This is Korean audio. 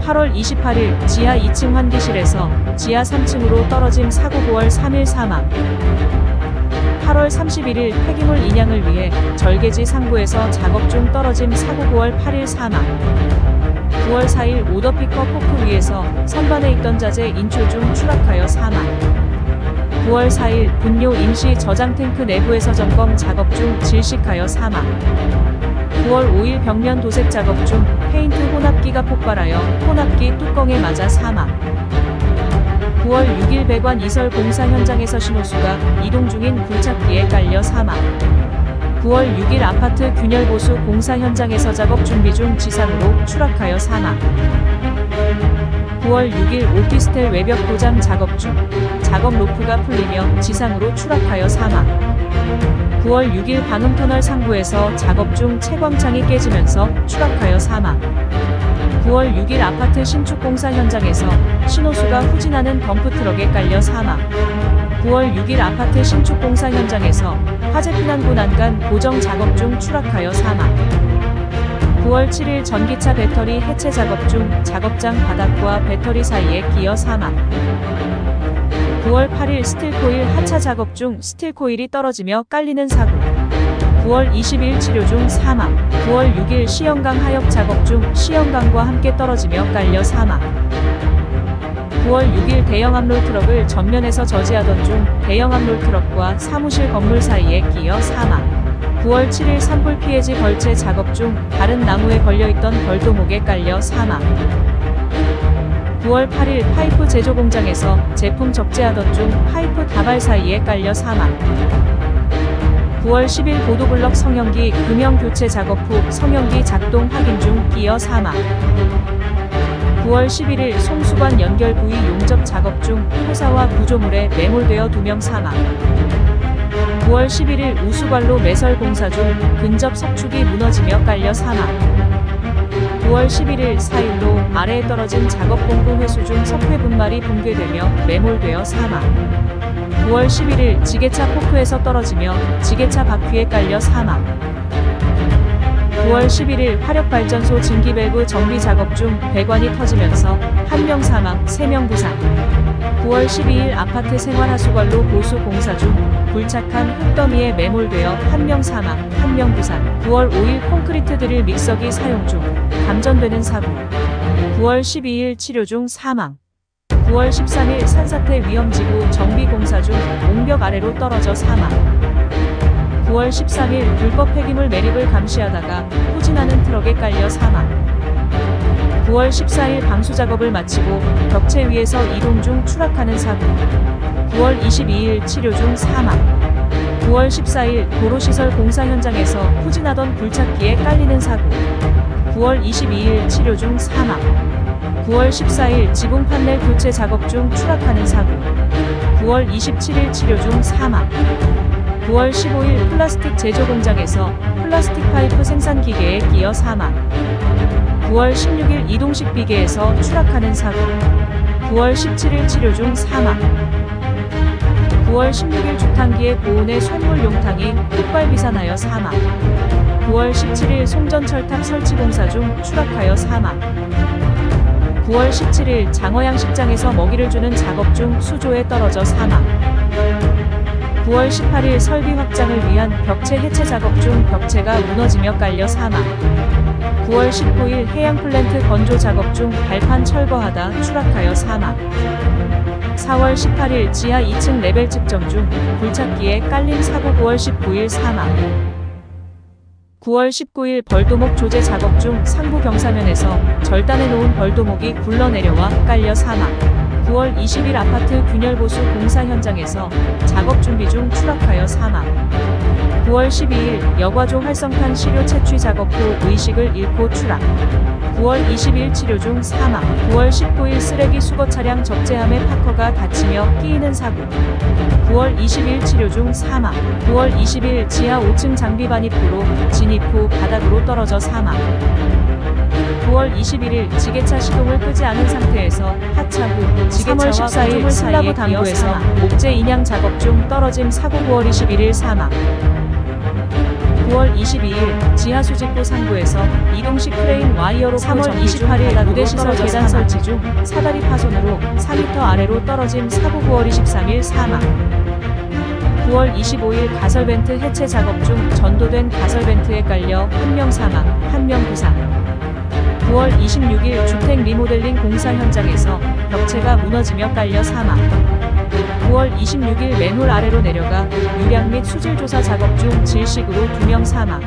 8월 28일 지하 2층 환기실에서 지하 3층으로 떨어짐 사고 9월 3일 사망. 8월 31일 폐기물 인양을 위해 절개지 상부에서 작업 중 떨어짐 사고 9월 8일 사망. 9월 4일 오더피커 포크 위에서 선반에 있던 자재 인출 중 추락하여 사망. 9월 4일 분뇨 임시 저장 탱크 내부에서 점검 작업 중 질식하여 사망. 9월 5일 벽면 도색 작업 중 페인트 혼합기가 폭발하여 혼합기 뚜껑에 맞아 사망. 9월 6일 배관 이설 공사 현장에서 신호수가 이동 중인 굴착기에 깔려 사망. 9월 6일 아파트 균열 보수 공사 현장에서 작업 준비 중 지상으로 추락하여 사망. 9월 6일 오피스텔 외벽 도장 작업 중 작업 로프가 풀리며 지상으로 추락하여 사망. 9월 6일 방음터널 상부에서 작업 중 채광창이 깨지면서 추락하여 사망. 9월 6일 아파트 신축 공사 현장에서 신호수가 후진하는 덤프트럭에 깔려 사망. 9월 6일 아파트 신축 공사 현장에서 화재 피난구 난간 고정 작업 중 추락하여 사망. 9월 7일 전기차 배터리 해체 작업 중 작업장 바닥과 배터리 사이에 끼어 사망. 9월 8일 스틸코일 하차 작업 중 스틸코일이 떨어지며 깔리는 사고. 9월 20일 치료 중 사망. 9월 6일 시연강 하역 작업 중 시연강과 함께 떨어지며 깔려 사망. 9월 6일 대형 압롤 트럭을 전면에서 저지하던 중 대형 압롤 트럭과 사무실 건물 사이에 끼어 사망. 9월 7일 산불 피해지 벌채 작업 중 다른 나무에 걸려있던 벌도목에 깔려 사망. 9월 8일 파이프 제조 공장에서 제품 적재하던 중 파이프 다발 사이에 깔려 사망. 9월 10일 보도블럭 성형기 금형 교체 작업 후 성형기 작동 확인 중 끼어 사망. 9월 11일 송수관 연결 부위 용접 작업 중 호사와 구조물에 매몰되어 2명 사망. 9월 11일 우수관로 매설 공사 중 근접 석축이 무너지며 깔려 사망. 9월 11일 4일로 아래에 떨어진 작업공구 회수 중 석회 분말이 붕괴되며 매몰되어 사망. 9월 11일 지게차 포크에서 떨어지며 지게차 바퀴에 깔려 사망. 9월 11일 화력발전소 증기밸브 정비 작업 중 배관이 터지면서 1명 사망, 3명 부상. 9월 12일 아파트 생활하수관로 보수 공사 중 불착한 흙더미에 매몰되어 1명 사망, 1명 부상. 9월 5일 콘크리트 드릴 믹서기 사용 중 감전되는 사고. 9월 12일 치료 중 사망. 9월 13일 산사태 위험지구 정비 공사 중 옹벽 아래로 떨어져 사망. 9월 13일 불법 폐기물 매립을 감시하다가 후진하는 트럭에 깔려 사망. 9월 14일 방수 작업을 마치고 벽체 위에서 이동 중 추락하는 사고. 9월 22일 치료 중 사망. 9월 14일 도로시설 공사 현장에서 후진하던 굴착기에 깔리는 사고. 9월 22일 치료 중 사망. 9월 14일 지붕 판넬 교체 작업 중 추락하는 사고. 9월 27일 치료 중 사망. 9월 15일 플라스틱 제조 공장에서 플라스틱 파이프 생산 기계에 끼어 사망. 9월 16일 이동식 비계에서 추락하는 사고. 9월 17일 치료 중 사망. 9월 16일 죽탕기의 고온의 쇳물 용탕이 폭발 비산하여 사망. 9월 17일 송전철탑 설치 공사 중 추락하여 사망. 9월 17일 장어양식장에서 먹이를 주는 작업 중 수조에 떨어져 사망. 9월 18일 설비 확장을 위한 벽체 해체 작업 중 벽체가 무너지며 깔려 사망. 9월 19일 해양 플랜트 건조 작업 중 발판 철거하다 추락하여 사망. 4월 18일 지하 2층 레벨 측정 중 굴착기에 깔린 사고. 9월 19일 사망. 9월 19일 벌도목 조제 작업 중 상부 경사면에서 절단해 놓은 벌도목이 굴러내려와 깔려 사망. 9월 20일 아파트 균열 보수 공사 현장에서 작업 준비 중 추락하여 사망. 9월 12일 여과조 활성탄 시료 채취 작업 후 의식을 잃고 추락. 9월 20일 치료 중 사망. 9월 19일 쓰레기 수거 차량 적재함에 파커가 다치며 끼이는 사고. 9월 20일 치료 중 사망. 9월 20일 지하 5층 장비 반입부로 진입 후 바닥으로 떨어져 사망. 9월 21일 지게차 시동을 끄지 않은 상태에서 하차 후 지게차와 14일 슬라브 당구에서 목재 인양 작업 중 떨어짐 사고. 9월 21일 사망. 9월 22일 지하수직구 상부에서 이동식 크레인 와이어로 3월 28일 무대시설 계단 설치 중 사다리 파손으로 4m 아래로 떨어진 사고 9월 23일 사망. 9월 25일 가설벤트 해체 작업 중 전도된 가설벤트에 깔려 1명 사망, 1명 부상. 9월 26일 주택 리모델링 공사 현장에서 벽체가 무너지며 깔려 사망. 9월 26일 맨홀 아래로 내려가 유량 및 수질 조사 작업 중 질식으로 2명 사망.